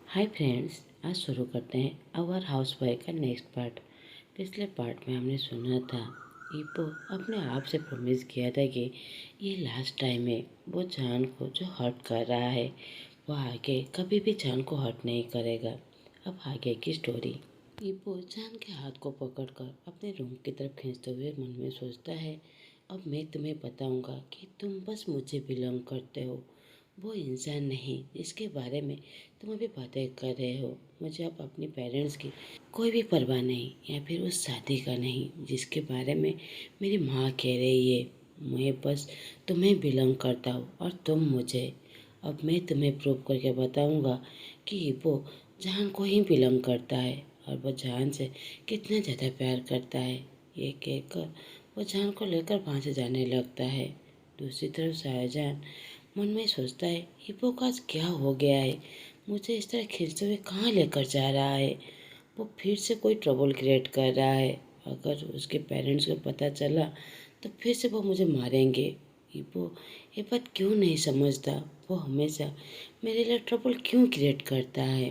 Hi friends, आज शुरू करते हैं अवर हाउस वाइफ का नेक्स्ट पार्ट। पिछले पार्ट में हमने सुना था ईपो अपने आप से प्रॉमिस किया था कि ये लास्ट टाइम है। वो जान को जो हर्ट कर रहा है वो आगे कभी भी जान को हर्ट नहीं करेगा। अब आगे की स्टोरी। ईपो जान के हाथ को पकड़कर अपने रूम की तरफ खींचते हुए मन में सोचता है, अब मैं तुम्हें बताऊंगा कि तुम बस मुझे बिलोंग करते हो, वो इंसान नहीं जिसके बारे में तुम अभी बातें कर रहे हो। मुझे अब अपनी पेरेंट्स की कोई भी परवाह नहीं, या फिर उस शादी का नहीं जिसके बारे में मेरी माँ कह रही है। मैं बस तुम्हें बिलोंग करता हूँ और तुम मुझे। अब मैं तुम्हें प्रूव करके बताऊँगा कि वो जान को ही बिलोंग करता है और वो जान से कितना ज़्यादा प्यार करता है। ये कहकर वो जान को लेकर वहाँ से जाने लगता है। दूसरी तरफ शाहजहां मन में सोचता है, ईपो का आज क्या हो गया है, मुझे इस तरह खींचते हुए कहाँ लेकर जा रहा है। वो फिर से कोई ट्रबल क्रिएट कर रहा है। अगर उसके पेरेंट्स को पता चला तो फिर से वो मुझे मारेंगे। ईपो ये बात क्यों नहीं समझता, वो हमेशा मेरे लिए ट्रबल क्यों क्रिएट करता है।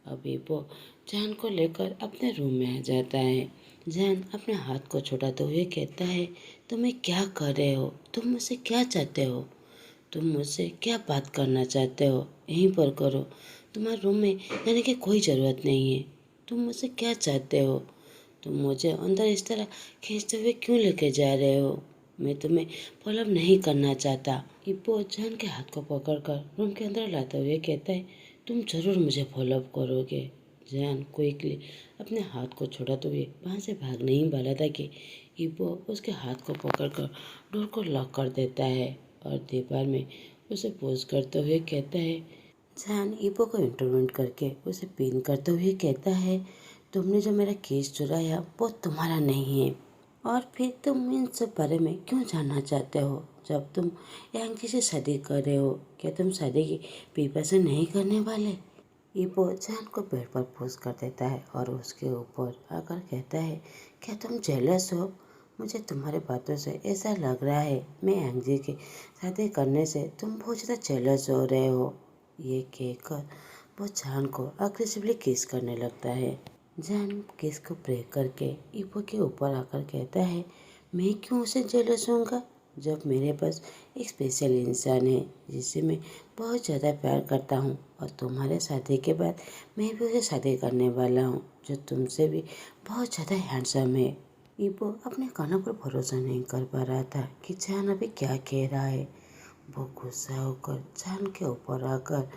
अभी वो जान को लेकर अपने रूम में आ जाता है। जान अपने हाथ को छुड़ाते हुए कहता है, तुम्हें क्या कर रहे हो, तुम मुझसे क्या चाहते हो, तुम मुझसे क्या बात करना चाहते हो, यहीं पर करो, तुम्हारे रूम में जाने की कोई ज़रूरत नहीं है। तुम मुझसे क्या चाहते हो, तुम मुझे अंदर इस तरह खींचते हुए क्यों लेके जा रहे हो। मैं तुम्हें फॉलो नहीं करना चाहता। इब्बो जान के हाथ को पकड़कर रूम के अंदर लाते हुए कहता है, तुम जरूर मुझे फॉलो करोगे। जान क्विकली अपने हाथ को छुड़ाते हुए वहाँ से भागने ही वाला था कि इब्बो उसके हाथ को पकड़कर डोर को लॉक कर देता है और दीवार में उसे पोज करते हुए कहता है। जान ईपो को इंटरवेंट करके उसे पिन करते हुए कहता है, तुमने जो मेरा केस चुराया वो तुम्हारा नहीं है, और फिर तुम इन सब बारे में क्यों जानना चाहते हो जब तुम यांकी से शादी कर रहे हो। क्या तुम शादी की प्रिपरेशन नहीं करने वाले। ईपो जान को पेड़ पर पोज कर देता है और उसके ऊपर आकर कहता है, क्या तुम जेलस हो। मुझे तुम्हारे बातों से ऐसा लग रहा है मैं यांगजी की शादी करने से तुम बहुत ज़्यादा जेलस हो रहे हो। ये कहकर वो जान को अग्रेसिवली किस करने लगता है। जान किस को ब्रेक करके ईपो के ऊपर आकर कहता है, मैं क्यों उसे जेलस होऊंगा जब मेरे पास एक स्पेशल इंसान है जिसे मैं बहुत ज़्यादा प्यार करता हूँ, और तुम्हारे शादी के बाद मैं भी उसे शादी करने वाला हूँ जो तुमसे भी बहुत ज़्यादा हैंडसम है। ईपो अपने कानों पर भरोसा नहीं कर पा रहा था कि जान अभी क्या कह रहा है। वो गुस्सा होकर जान के ऊपर आकर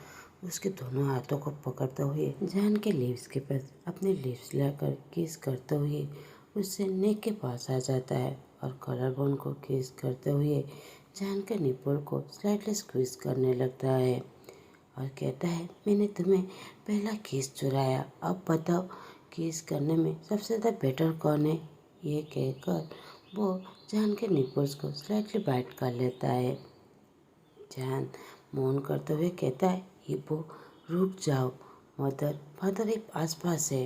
उसके दोनों हाथों को पकड़ते हुए जान के लिप्स के पास अपने लिप्स लाकर किस करते हुए उससे नेक के पास आ जाता है और कलर बोन को किस करते हुए जान के निप्पल को स्लाइटली स्क्वीज करने लगता है और कहता है, मैंने तुम्हें पहला किस चुराया, अब बताओ किस करने में सबसे ज़्यादा बेटर कौन है। ये कहकर वो जान के निप्पल्स को स्लाइटली बाइट कर लेता है। जान मौन करते हुए कहता है, हिप्पो रुक जाओ, मदर फादर एक आसपास है।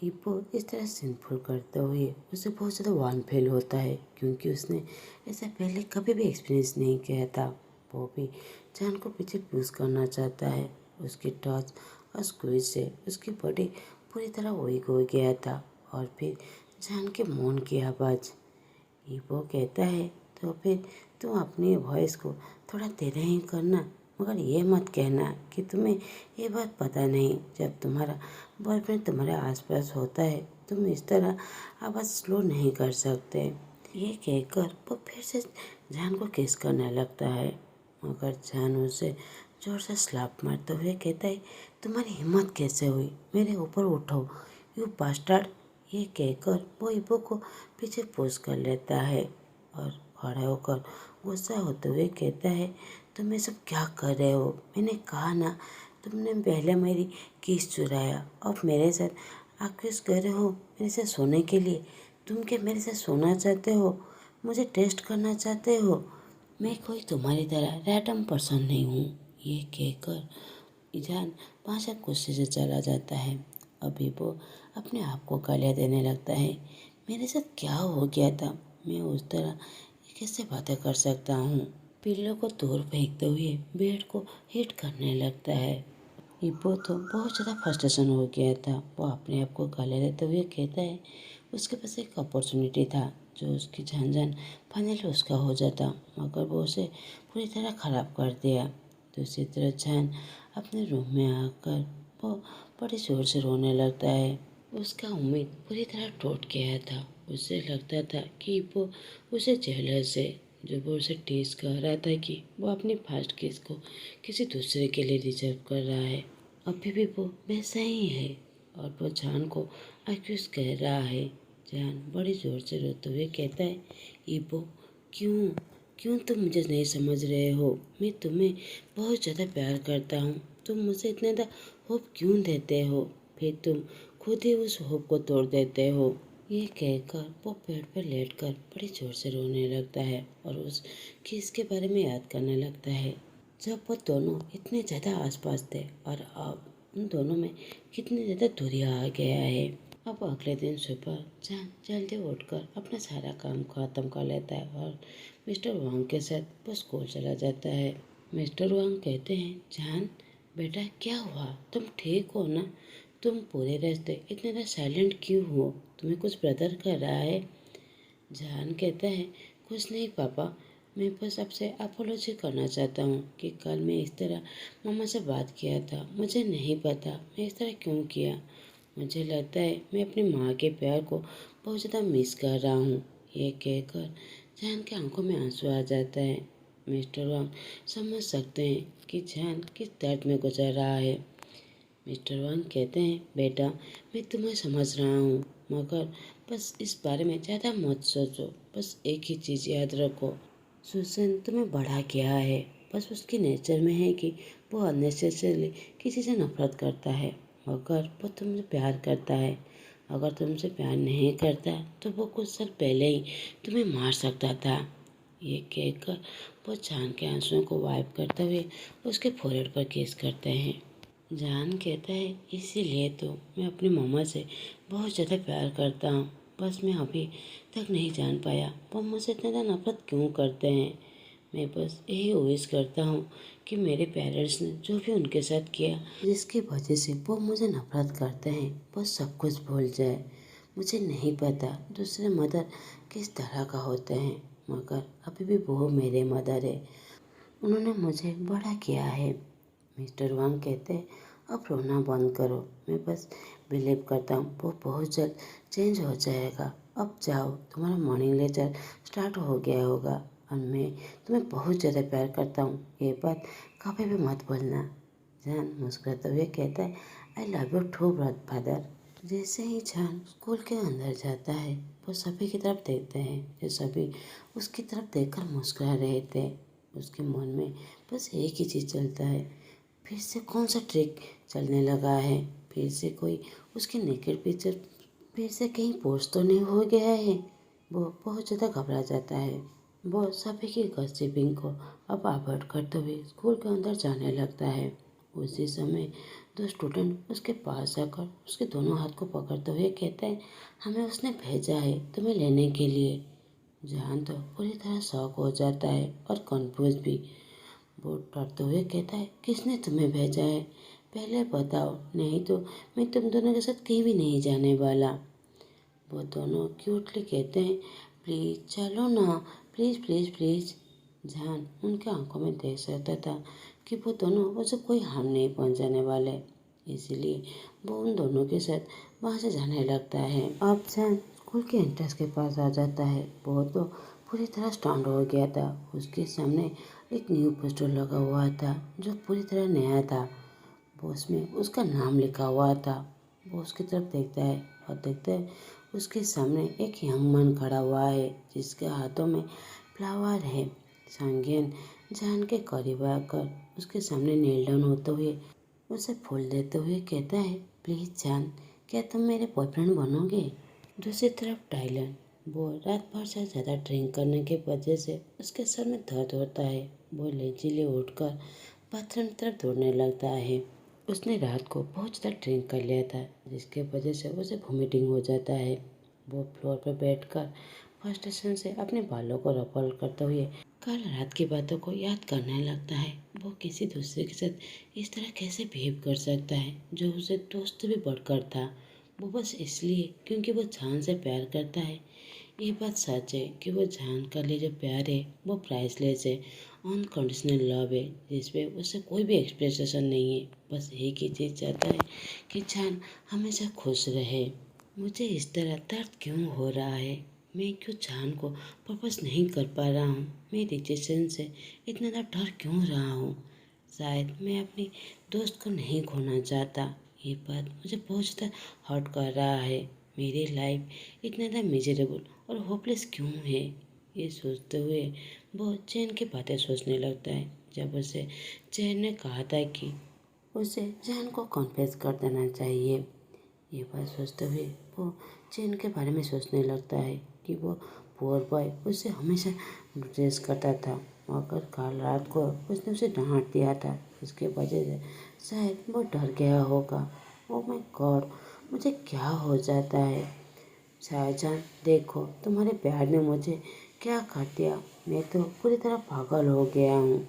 हिप्पो इस तरह सिंपल करते हुए उसे बहुत ज़्यादा वार्म फील होता है क्योंकि उसने ऐसा पहले कभी भी एक्सपीरियंस नहीं किया था। वो भी जान को पीछे पुश करना चाहता है। उसकी टच और स्क्वीज से उसकी बॉडी पूरी तरह वीक हो गया था। और फिर जान के मौन की आवाज़। वो कहता है, तो फिर तुम अपनी वॉइस को थोड़ा तेरे ही करना, मगर ये मत कहना कि तुम्हें ये बात पता नहीं। जब तुम्हारा बॉयफ्रेंड तुम्हारे आसपास होता है तुम इस तरह आवाज़ स्लो नहीं कर सकते। ये कहकर वो फिर से जान को किस करने लगता है, मगर जान उसे जोर से स्लैप मारते हुए कहता है, तुम्हारी हिम्मत कैसे हुई, मेरे ऊपर उठो यू बास्टर्ड। ये कहकर वो इबो को पीछे पुश कर लेता है और खड़ा होकर गुस्सा होते हुए कहता है, तुम ये सब क्या कर रहे हो। मैंने कहा ना, तुमने पहले मेरी किस चुराया, अब मेरे साथ आक्यूज कर रहे हो मेरे साथ सोने के लिए। तुम क्या मेरे साथ सोना चाहते हो, मुझे टेस्ट करना चाहते हो। मैं कोई तुम्हारी तरह रैंडम पर्सन नहीं हूँ। ये कहकर जान वहाँ से गुस्से से चला जाता है। अभी वो अपने आप को गालियाँ देने लगता है, मेरे साथ क्या हो गया था, मैं उस तरह कैसे बातें कर सकता हूँ। पिल्लों को दूर फेंकते हुए बेड को हिट करने लगता है। इब्बो तो बहुत ज़्यादा फ्रस्ट्रेशन हो गया था। वो अपने आप को गाली देते हुए कहता है उसके पास एक अपॉर्चुनिटी था जो उसकी जान फाइनली उसका हो जाता, मगर वो उसे पूरी तरह ख़राब कर दिया। दूसरी तरफ जान अपने रूम में आकर वो बड़ी ज़ोर से रोने लगता है। उसका उम्मीद पूरी तरह टूट गया था। उसे लगता था कि वो उसे जेलस है, जो वो उसे टीज कर रहा था कि वो अपनी फर्स्ट किस को किसी दूसरे के लिए रिजर्व कर रहा है। अभी भी वो वैसा ही है और वो जान को एक्यूज कह रहा है। जान बड़ी ज़ोर से रोते हुए कहता है, इबो क्यों क्यों तुम मुझे नहीं समझ रहे हो? मैं तुम्हें बहुत ज़्यादा प्यार करता हूँ। तुम मुझे इतना ज़्यादा होप क्यों देते हो? फिर तुम खुद ही उस होप को तोड़ देते हो। ये कहकर वो पेड़ पर लेटकर बड़ी ज़ोर से रोने लगता है और उस किस के बारे में याद करने लगता है जब वो दोनों इतने ज़्यादा आसपास थे और अब उन दोनों में कितनी ज़्यादा दूरी आ गया है। अब अगले दिन सुबह जान जल्दी उठकर अपना सारा काम खत्म कर लेता है और मिस्टर वांग के साथ वो स्कूल चला जाता है। मिस्टर वांग कहते हैं, जान बेटा क्या हुआ? तुम ठीक हो ना? तुम पूरे रास्ते इतने ज़्यादा साइलेंट क्यों हो? तुम्हें कुछ ब्रदर कर रहा है? जान कहता है, कुछ नहीं पापा, मैं बस आपसे अपोलॉजी करना चाहता हूँ कि कल मैं इस तरह मम्मा से बात किया था। मुझे नहीं पता मैं इस तरह क्यों किया। मुझे लगता है मैं अपनी माँ के प्यार को बहुत ज़्यादा मिस कर रहा हूँ। ये कहकर जान के आंखों में आंसू आ जाता है। मिस्टर वांग समझ सकते हैं कि जान किस दर्द में गुजर रहा है। मिस्टर वांग कहते हैं, बेटा मैं तुम्हें समझ रहा हूँ, मगर बस इस बारे में ज़्यादा मत सोचो। बस एक ही चीज़ याद रखो, सुसन तुम्हें बड़ा किया है। बस उसके नेचर में है कि वो अननेसेसरली किसी से नफरत करता है, मगर वो तुमसे प्यार करता है। अगर तुमसे प्यार नहीं करता तो वो कुछ साल पहले ही तुम्हें मार सकता था। ये कहकर वो जान के आंसुओं को वाइप करते हुए उसके फोrehead पर किस करते हैं। जान कहता है, इसीलिए तो मैं अपनी मम्मा से बहुत ज़्यादा प्यार करता हूँ। बस मैं अभी तक नहीं जान पाया वो मुझसे इतना ज़्यादा नफरत क्यों करते हैं। मैं बस यही विश करता हूँ कि मेरे पेरेंट्स ने जो भी उनके साथ किया, जिसकी वजह से वो मुझे नफरत करते हैं, वो सब कुछ भूल जाए। मुझे नहीं पता दूसरे मदर किस तरह का होते हैं, मगर अभी भी वो मेरे मदर है। उन्होंने मुझे बड़ा किया है। मिस्टर वांग कहते हैं, अब रोना बंद करो। मैं बस बिलीव करता हूँ वो बहुत जल्द चेंज हो जाएगा। अब जाओ, तुम्हारा मॉर्निंग लेक्चर स्टार्ट हो गया होगा और मैं तुम्हें बहुत ज़्यादा प्यार करता हूँ। ये बात कभी भी मत भूलना। जान मुस्कुराते हुए कहता है, I love you too father. जैसे ही जान स्कूल के अंदर जाता है वो सभी की तरफ देखते हैं, जो सभी उसकी तरफ देखकर मुस्कुरा रहे थे। उसके मन में बस एक ही चीज़ चलता है, फिर से कौन सा ट्रिक चलने लगा है। फिर से कोई उसकी नेकेड पिक्चर फिर से कहीं पोस्ट तो नहीं हो गया है। वो बहुत ज़्यादा घबरा जाता है। वो सभी की गॉसिपिंग को अब अवॉइड करते हुए स्कूल के अंदर जाने लगता है। उसी समय दो स्टूडेंट उसके पास आकर उसके दोनों हाथ को पकड़ते हुए कहते हैं, हमें उसने भेजा है तुम्हें लेने के लिए। जान तो पूरी तरह शॉक हो जाता है और कंफ्यूज भी। वो डरते हुए कहता है, किसने तुम्हें भेजा है? पहले बताओ, नहीं तो मैं तुम दोनों के साथ कहीं भी नहीं जाने वाला। वो दोनों क्यूटली कहते हैं, प्लीज़ चलो ना, प्लीज़ प्लीज़ प्लीज़। जान उनके आंखों में देख सकता था कि वो दोनों उसे कोई हार्म नहीं पहुंचाने वाले, इसीलिए वो उन दोनों के साथ वहाँ से जाने लगता है। अब जान स्कूल के एंट्रेंस के पास आ जाता है। वो तो पूरी तरह स्टंट हो गया था। उसके सामने एक न्यू पोस्टर लगा हुआ था जो पूरी तरह नया था। वो उसमें उसका नाम लिखा हुआ था। वो उसकी तरफ देखता है और देखता है उसके सामने एक यंग मैन खड़ा हुआ है जिसके हाथों में फ्लावर है। सांगियन जान के करीब आकर उसके सामने नील डाउन होते हुए उसे फूल देते हुए कहता है, प्लीज़ जान, क्या तुम मेरे बॉयफ्रेंड बनोगे? दूसरी तरफ टाइलन, वो रात भर से ज़्यादा ड्रिंक करने की वजह से उसके सर में दर्द होता है। वो लेजीली उठकर बाथरूम की तरफ दौड़ने लगता है। उसने रात को बहुत ज़्यादा ड्रिंक कर लिया था, जिसके वजह से उसे वोमिटिंग हो जाता है। वो फ्लोर पर बैठकर फ्रस्ट्रेशन से अपने बालों को रफल करते हुए कल रात की बातों को याद करने लगता है। वो किसी दूसरे के साथ इस तरह कैसे बिहेव कर सकता है जो उसे दोस्त भी बढ़कर था। वो बस इसलिए क्योंकि वो जान से प्यार करता है। ये बात सच है कि वो जान का लिए जो प्यार है वो प्राइसलेस है, अनकंडीशनल लव है जिसपे उससे कोई भी एक्सप्रेशन नहीं है। बस एक ही चीज़ चाहता है कि जान हमेशा खुश रहे। मुझे इस तरह दर्द क्यों हो रहा है? मैं क्यों जान को प्रपोज नहीं कर पा रहा हूँ? मैं रिजेक्शन से इतना ज़्यादा डर क्यों रहा हूँ? शायद मैं अपनी दोस्त को नहीं खोना चाहता। ये बात मुझे बहुत ज़्यादा हर्ट कर रहा है। मेरी लाइफ इतना ज़्यादा मिजरेबल और होपलेस क्यों है? ये सोचते हुए वो चैन की बातें सोचने लगता है। जब उसे चैन ने कहा था कि उसे जान को कॉन्फेस कर देना चाहिए। ये बात सोचते हुए वो चैन के बारे में सोचने लगता है कि वो पुअर बॉय उससे हमेशा ड्रेस करता था, मगर कल रात को उसने उसे डांट दिया था। उसके वजह से शायद वो डर गया होगा। ओ माय गॉड, मुझे क्या हो जाता है? शाहजहां, देखो तुम्हारे प्यार ने मुझे क्या कर दिया। मैं तो पूरी तरह पागल हो गया हूँ।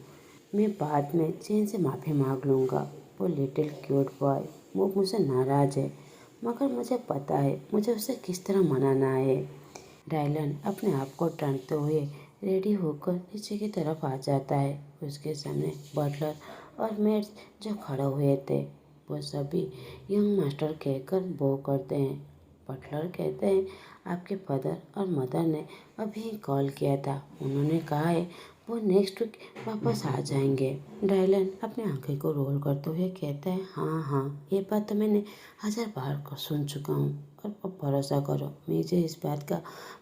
मैं बाद में चैन से माफ़ी मांग लूँगा। वो लिटिल क्यूट बॉय वो मुझसे नाराज़ है, मगर मुझे पता है मुझे उसे किस तरह मनाना है। डायलन अपने आप को डांटते हुए रेडी होकर नीचे की तरफ आ जाता है। उसके सामने बटलर और मेड्स जो खड़े हुए थे वो सभी यंग मास्टर कहकर बो करते हैं। बटलर कहते हैं, आपके फादर और मदर ने अभी कॉल किया था। उन्होंने कहा है वो नेक्स्ट वीक वापस आ जाएंगे। डायलन अपनी आंखें को रोल करते हुए कहता है, हाँ हाँ, ये बात तो मैंने 1000 बार सुन चुका हूँ। और अब भरोसा करो, मुझे इस बात का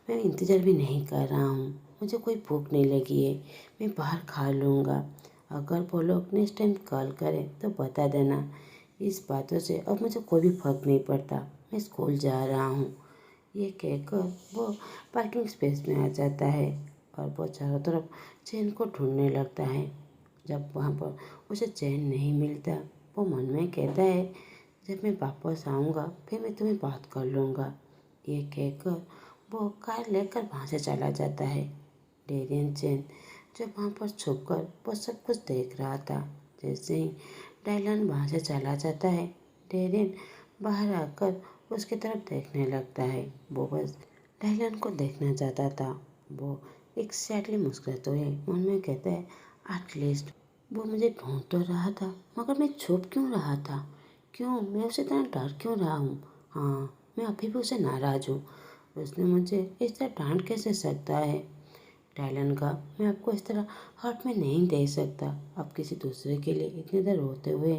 मैं इंतज़ार भी नहीं कर रहा हूँ। मुझे कोई भूख नहीं लगी है, मैं बाहर खा लूँगा। अगर वो लोग नेक्स्ट टाइम कॉल करें तो बता देना। इस बातों से अब मुझे कोई भी फर्क नहीं पड़ता। मैं स्कूल जा रहा हूँ। ये कहकर वो पार्किंग स्पेस में आ जाता है और वो चारों तरफ चैन को ढूंढने लगता है। जब वहाँ पर उसे चैन नहीं मिलता, वो मन में कहता है, जब मैं वापस आऊँगा फिर मैं तुम्हें बात कर लूँगा। ये कहकर वो कार लेकर वहाँ से चला जाता है। डेरियन चैन जो वहाँ पर छुपकर वो सब कुछ देख रहा था। जैसे ही डायलन वहाँ से चला जाता है, डेरियन बाहर आकर उसकी तरफ देखने लगता है। वो बस डायलन को देखना चाहता था। वो एक सैडली मुस्कुराते हुए मन में कहता है, एटलीस्ट वो मुझे ढूंढ तो रहा था, मगर मैं छुप क्यों रहा था? क्यों मैं उसे इतना डर क्यों रहा हूँ? हाँ, मैं अभी भी उसे नाराज़ हूँ। उसने मुझे इस तरह डांट कैसे सकता है? टाइलन का मैं आपको इस तरह हर्ट में नहीं दे सकता। आप किसी दूसरे के लिए इतनी देर रोते हुए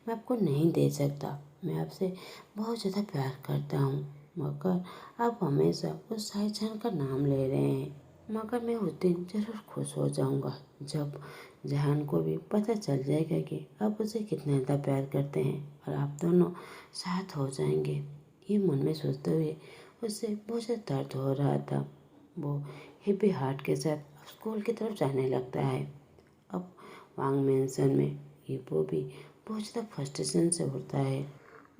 मैं आपको नहीं दे सकता। मैं आपसे बहुत ज़्यादा प्यार करता हूँ, मगर आप हमेशा उस शाहजहां का नाम ले रहे हैं। मगर मैं उस दिन ज़रूर खुश हो जाऊँगा जब जहान को भी पता चल जाएगा कि आप उसे कितना ज़्यादा प्यार करते हैं और आप दोनों साथ हो जाएंगे। ये मन में सोचते हुए उससे बहुत ज़्यादा दर्द हो रहा था। वो हिप्पी हार्ट के साथ स्कूल की तरफ जाने लगता है। अब वांग मैंसन में हिप्पो भी बहुत ज़्यादा फ्रस्ट्रेशन से होता है।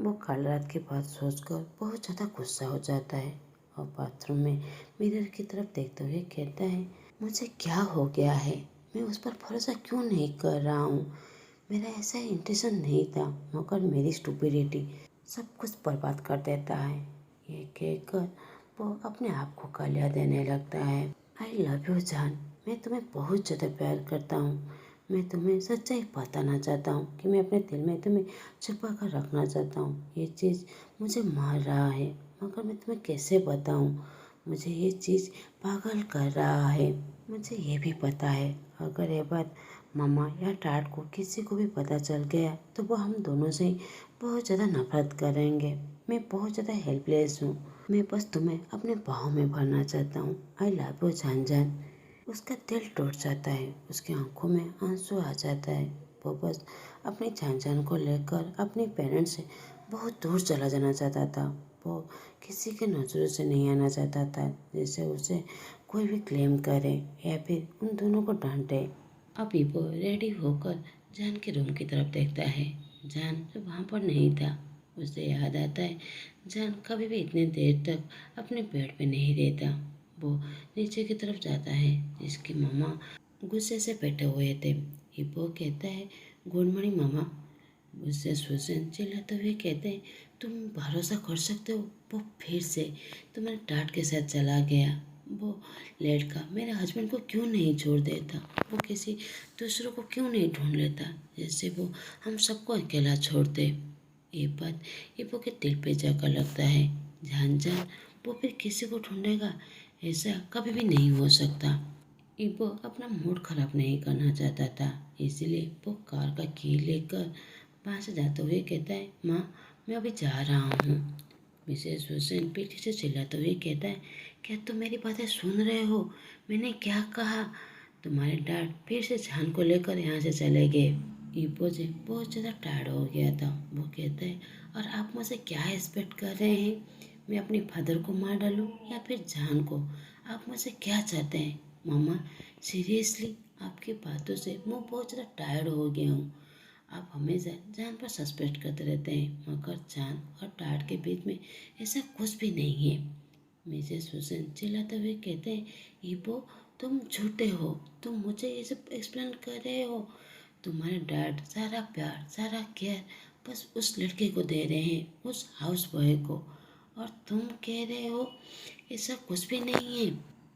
वो कल रात की बात सोचकर बहुत ज़्यादा गुस्सा हो जाता है और बाथरूम में मिरर की तरफ देखते हुए कहता है, मुझे क्या हो गया है? मैं उस पर भरोसा क्यों नहीं कर रहा हूँ? मेरा ऐसा इंटेंशन नहीं था, मगर मेरी स्टुपिडिटी सब कुछ बर्बाद कर देता है। ये कहकर वो अपने आप को गालियाँ देने लगता है। आई लव यू जान, मैं तुम्हें बहुत ज़्यादा प्यार करता हूँ। मैं तुम्हें सच्चाई बताना चाहता हूँ कि मैं अपने दिल में तुम्हें छुपा कर रखना चाहता हूँ। ये चीज़ मुझे मार रहा है, मगर मैं तुम्हें कैसे बताऊँ? मुझे ये चीज़ पागल कर रहा है। मुझे ये भी पता है अगर ये बात मामा या डैड को किसी को भी पता चल गया तो वो हम दोनों से बहुत ज़्यादा नफरत करेंगे। मैं बहुत ज़्यादा हेल्पलेस हूँ। मैं बस तुम्हें अपने बाहों में भरना चाहता हूँ। आई लव यू जान जान। उसका दिल टूट जाता है, उसकी आंखों में आंसू आ जाता है। वो बस अपनी जान जान को लेकर अपने पेरेंट्स से बहुत दूर चला जाना चाहता था। वो किसी के नज़रों से नहीं आना चाहता था जिससे उसे कोई भी क्लेम करे या फिर उन दोनों को डांटे। अभी वो रेडी होकर जान के रूम की तरफ देखता है। जान जो वहाँ पर नहीं था। उसे याद आता है जान कभी भी इतनी देर तक अपने बेड पे नहीं रहता। वो नीचे की तरफ जाता है जिसकी मम्मा गुस्से से बैठे हुए थे। हिप्पो कहता है, गुड मॉर्निंग मामा। उससे सुसन चिल्लाते हुए कहते हैं, तुम भरोसा कर सकते हो, वो फिर से तुम्हारे डांट के साथ चला गया। वो लड़का मेरे हस्बैंड को क्यों नहीं छोड़ देता, वो किसी दूसरों को क्यों नहीं ढूंढ लेता, जैसे वो हम सबको अकेला छोड़ दे। ये बात इपो के दिल पे जाकर लगता है। जान जान वो फिर किसी को ढूंढेगा, ऐसा कभी भी नहीं हो सकता। इपो अपना मूड खराब नहीं करना चाहता था, इसलिए वो कार का की लेकर वहाँ से जाते हुए कहता है, माँ मैं अभी जा रहा हूँ। मिसेस हुसैन पीछे से चिल्लाते हुए कहता है, क्या तुम मेरी बातें सुन रहे हो? मैंने क्या कहा? तुम्हारे डैड फिर से जान को लेकर यहाँ से चले गए। इपो से बहुत ज़्यादा टायर्ड हो गया था। वो कहता है, और आप मुझसे क्या एक्सपेक्ट कर रहे हैं? मैं अपने फादर को मार डालूं या फिर जान को? आप मुझसे क्या चाहते हैं? मामा सीरियसली आपकी बातों से मैं बहुत ज़्यादा टायर्ड हो गया हूँ। आप हमेशा जान पर सस्पेक्ट करते रहते हैं, मगर जान और टाट के बीच में ऐसा कुछ भी नहीं है। मिसेस हुसैन चिल्लाते हुए कहते हैं, इबो तुम झूठे हो, तुम मुझे ये सब एक्सप्लेन कर रहे हो। तुम्हारे डैड सारा प्यार सारा केयर बस उस लड़के को दे रहे हैं, उस हाउस बॉय को, और तुम कह रहे हो ऐसा कुछ भी नहीं है।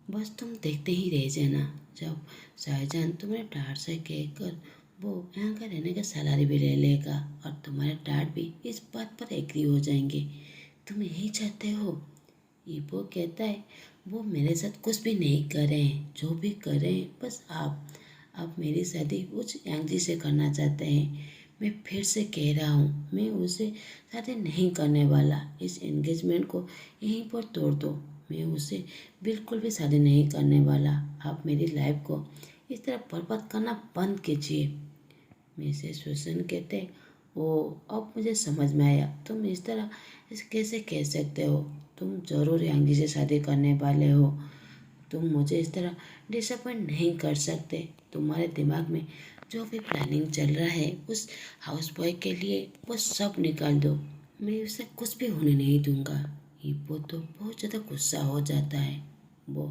बस तुम देखते ही रह जाना, जब शाहजहान तुम्हारे डैड से कहकर वो यहाँ का रहने का सैलरी भी ले लेगा और तुम्हारे डैड भी इस बात पर एग्री हो जाएंगे। तुम यही चाहते हो? ईबो कहता है, वो मेरे साथ कुछ भी नहीं कर रहे हैं, जो भी कर रहे हैं बस आप मेरी शादी उस यांगजी से करना चाहते हैं। मैं फिर से कह रहा हूँ, मैं उसे शादी नहीं करने वाला। इस एंगेजमेंट को यहीं पर तोड़ दो। मैं उसे बिल्कुल भी शादी नहीं करने वाला। आप मेरी लाइफ को इस तरह बर्बाद करना बंद कीजिए। मिसेस हुसैन कहते, ओ अब मुझे समझ में आया, तुम इस तरह इसे कैसे कह सकते हो? तुम जरूर यांगी से शादी करने वाले हो। तुम मुझे इस तरह डिसअपॉइंट नहीं कर सकते। तुम्हारे दिमाग में जो भी प्लानिंग चल रहा है उस हाउस बॉय के लिए, वो सब निकाल दो। मैं उसे कुछ भी होने नहीं दूंगा। वो तो बहुत ज़्यादा गुस्सा हो जाता है। वो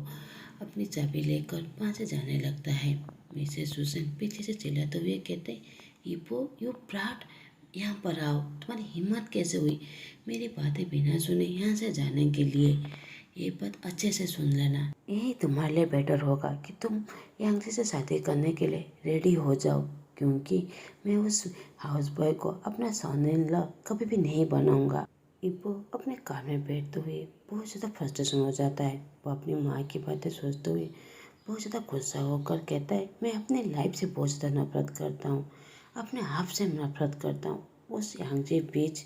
अपनी चाबी लेकर वहाँ से जाने लगता है। मिसेस हुसैन पीछे से चिल्लाते हुए कहते, इपो यू ब्राट, यहाँ पर आओ। तुम्हारी हिम्मत कैसे हुई मेरी बातें बिना सुने यहाँ से जाने के लिए? ये बात अच्छे से सुन लेना, यही तुम्हारे लिए बेटर होगा कि तुम यांगजी से शादी करने के लिए रेडी हो जाओ, क्योंकि मैं उस हाउस बॉय को अपना सन इन लॉ कभी भी नहीं बनाऊंगा। इब्बो अपने कार में बैठते हुए बहुत ज़्यादा फ्रस्ट्रेशन हो जाता है। वो अपनी माँ की बातें सोचते हुए बहुत ज़्यादा गुस्सा होकर कहता है, मैं अपनी लाइफ से बहुत ज़्यादा नफरत करता हूँ, अपने आप से नफरत करता हूँ। उस यांगजी बीच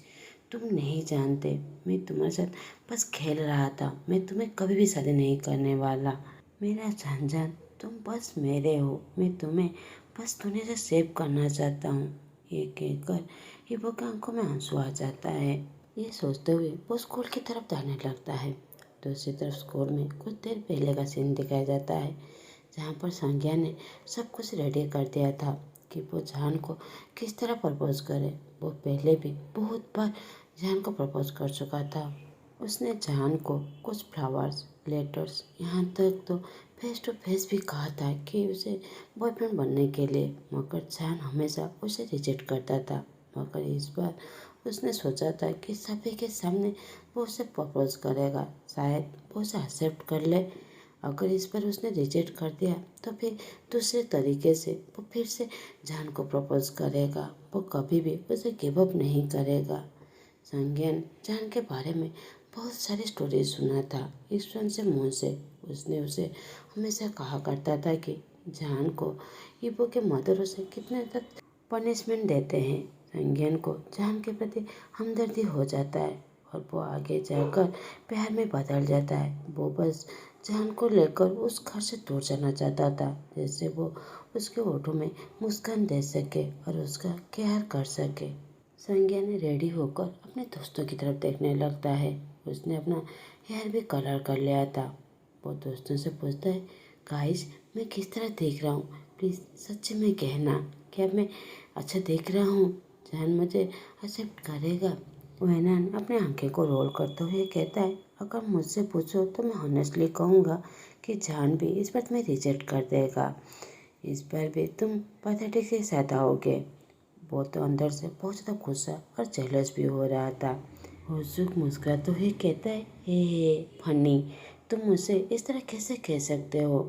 तुम नहीं जानते, मैं तुम्हारे साथ बस खेल रहा था। मैं तुम्हें कभी भी शादी नहीं करने वाला। मेरा जान तुम बस मेरे हो। मैं तुम्हें बस दुनिया से सेव करना चाहता हूँ। ये कहकर हिब्बो की आंखों में आंसू आ जाता है। ये सोचते हुए वो स्कूल की तरफ जाने लगता है। दूसरी तरफ स्कूल में कुछ देर पहले का सीन दिखाया जाता है, जहाँ पर संज्ञा ने सब कुछ रेडी कर दिया था कि वो जान को किस तरह प्रपोज करे। वो पहले भी बहुत बार जान को प्रपोज कर चुका था। उसने जान को कुछ फ्लावर्स, लेटर्स, यहाँ तक तो फेस टू फेस भी कहा था कि उसे बॉयफ्रेंड बनने के लिए, मगर जान हमेशा उसे रिजेक्ट करता था। मगर इस बार उसने सोचा था कि सभी के सामने वो उसे प्रपोज करेगा, शायद वो उसे एक्सेप्ट कर ले। अगर इस पर उसने रिजेक्ट कर दिया तो फिर दूसरे तरीके से वो फिर से जान को प्रपोज करेगा। वो कभी भी उसे गिव अप नहीं करेगा। संज्ञान जान के बारे में बहुत सारी स्टोरीज सुना था ईश्वन से मुँह से। उसने उसे हमेशा कहा करता था कि जान को इबो के मदर उसे कितने तक पनिशमेंट देते हैं। संज्ञान को जान के प्रति हमदर्दी हो जाता है और वो आगे जाकर प्यार में बदल जाता है। वो बस जान को लेकर उस घर से दूर जाना चाहता था, जिससे वो उसके होठों में मुस्कान दे सके और उसका केयर कर सके। संज्ञा ने रेडी होकर अपने दोस्तों की तरफ देखने लगता है। उसने अपना हेयर भी कलर कर लिया था। वो दोस्तों से पूछता है, गाइस मैं किस तरह देख रहा हूँ? प्लीज़ सच्ची में कहना, क्या मैं अच्छा देख रहा हूँ? जान मुझे एक्सेप्ट करेगा? वैनान अपने आंखें को रोल करते हुए कहता है, अगर मुझसे पूछो तो मैं ऑनेस्टली कहूँगा कि जान भी इस बात में रिजेक्ट कर देगा। इस बार भी तुम पैथेटिक के साथ आओगे। वो तो अंदर से बहुत ज़्यादा गुस्सा और जेलस भी हो रहा था। होशुक मुस्कुराते हुए कहता है, हे फनी, तुम मुझसे इस तरह कैसे कह सकते हो?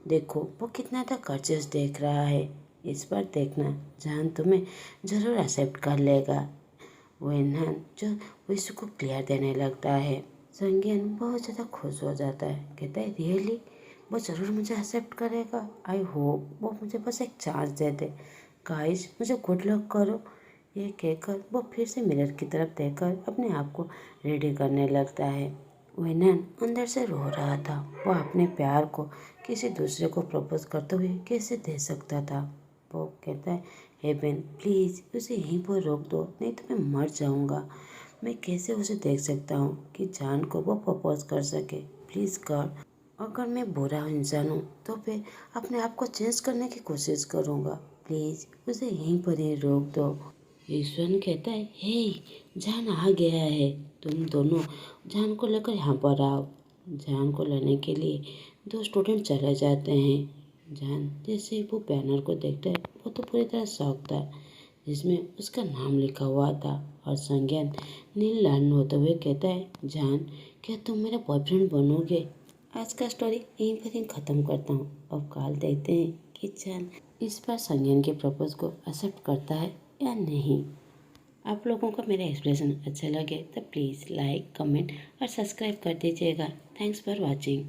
देखो वो कितना था कर्चस देख रहा है। इस बार देखना जान तुम्हें ज़रूर एक्सेप्ट कर लेगा। वेनहान जो विश्व को क्लियर देने लगता है। संज्ञान बहुत ज़्यादा खुश हो जाता है, कहता है रियली वो ज़रूर मुझे एक्सेप्ट करेगा। आई होप वो मुझे बस एक चांस दे दे। गाइस मुझे गुड लक करो। ये कहकर वो फिर से मिरर की तरफ देखकर अपने आप को रेडी करने लगता है। वेनन अंदर से रो रहा था। वो अपने प्यार को किसी दूसरे को प्रपोज करते हुए कैसे दे सकता था। वो कहता है, हेवन प्लीज़ उसे यहीं पर रोक दो, नहीं तो मैं मर जाऊंगा। मैं कैसे उसे देख सकता हूँ कि जान को वो प्रपोज कर सके। प्लीज़ गॉड, अगर मैं बुरा इंसान हूँ तो फिर अपने आप को चेंज करने की कोशिश करूँगा। प्लीज़ उसे यहीं पर ही रोक दो। ईश्वन कहता है, हे जान आ गया है, तुम दोनों जान को लेकर यहाँ पर आओ। जान को लेने के लिए दो स्टूडेंट चले जाते हैं। जान जैसे ही वो बैनर को देखता है वो तो पूरी तरह शॉक था, जिसमें उसका नाम लिखा हुआ था। और संज्ञान नील लाल होते हुए कहता है, जान क्या तुम मेरा बॉयफ्रेंड बनोगे? आज का स्टोरी यहीं पर ही ख़त्म करता हूँ। अब कल देखते हैं कि जान इस बार संज्ञान के प्रपोज को एक्सेप्ट करता है या नहीं। आप लोगों को मेरा एक्सप्रेशन अच्छा लगे तो प्लीज़ लाइक, कमेंट और सब्सक्राइब कर दीजिएगा। Thanks for watching.